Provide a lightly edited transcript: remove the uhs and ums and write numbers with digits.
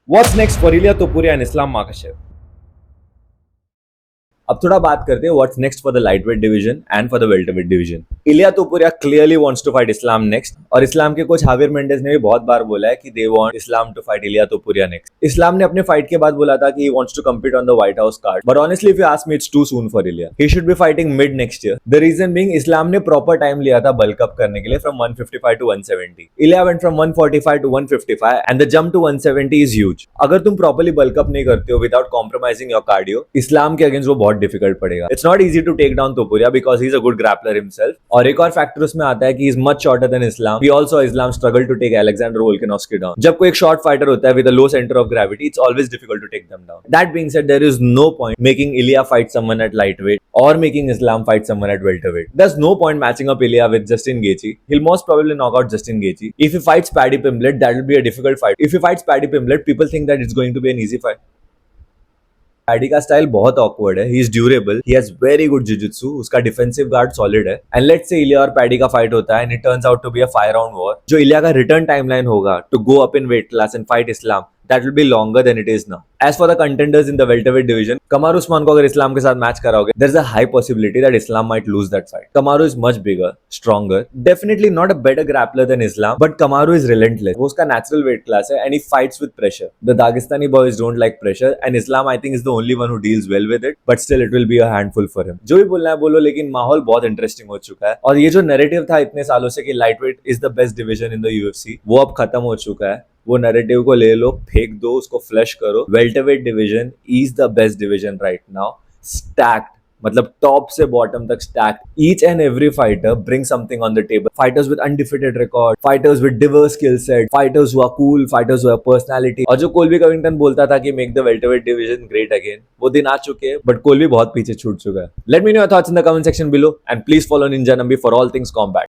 What's next for Ilia Topuria and Islam Makhachev? अब थोड़ा बात करते हैं what's next for the lightweight division and for the welterweight division. Ilia Topuria clearly wants to fight Islam next, और Islam के coach हाविर Mendes ने भी बहुत बार बोला है कि they want Islam to fight Ilia Topuria next. इस्लाम ने अपने फाइट के बाद बोला था कि he wants to compete on the White House card, but honestly if you ask me it's too soon for Ilia. He should be fighting mid next year. The reason being Islam ने proper time लिया था bulk up करने के लिए from 155 to 170। Ilia went from 145 to 155 and the jump to 170 is huge. अगर तुम properly bulk up नहीं करते हो without compromising your cardio, Islam के अगेंस्ट वो बहुत डिफिकल्ट पड़ेगा। It's not easy to take down Topuria because he's a good grappler himself. और एक और फैक्टर उसमें आता है कि he's much shorter than Islam. We also Islam struggled to take Alexander Volkanovski down. जब कोई एक short fighter होता है with a low center of gravity, it's always difficult to take them down. That being said, there is no point making Ilia fight someone at lightweight or making Islam fight someone at welterweight. There's no point matching up Ilia with Justin Gaethje. He'll most probably knock out Justin Gaethje. If he fights Paddy Pimblett, that will be a difficult fight. If he fights Paddy Pimblett, people think that it's going to be an easy fight. Paddy का style बहुत awkward है, he is durable, he has very good jiujitsu, उसका defensive guard solid है। And let's say Ilia और Paddy का fight होता है and it turns out to be a 5 round war. जो इलिया का रिटर्न टाइमलाइन होगा to go up in weight class and fight Islam, that will be longer than it is now. As for the contenders in the welterweight division, Kamaru Usman को अगर इस्लाम के साथ match कराओगे, there's a high possibility that Islam might lose that fight. Kamaru is much bigger, stronger, definitely not a better grappler than Islam, but Kamaru is relentless. वो उसका natural weight class है and he fights with pressure. The Dagestani boys don't like pressure and Islam I think is the only one who deals well with it, but still it will be a handful for him. जो भी बोलना है बोलो, लेकिन माहौल बहुत interesting हो चुका है और ये जो नैरेटिव था इतने सालों से कि lightweight is the best division in the UFC, वो अब खत्म हो चुका है। वो नैरेटिव को ले लो, फेंक दो, उसको फ्लश करो। Welterweight division is the best division right now, stacked, मतलब टॉप से बॉटम तक stacked. Each and every fighter bring something on the table. Fighters with undefeated record, fighters with diverse skill set, fighters who are cool, fighters who have personality. और जो Colby Covington बोलता था कि make the welterweight division great again, वो दिन आ चुके हैं, but कोल्बी बहुत पीछे छूट चुका है। Let me know your thoughts in the comment section below and please follow Ninja Nambi for all things combat.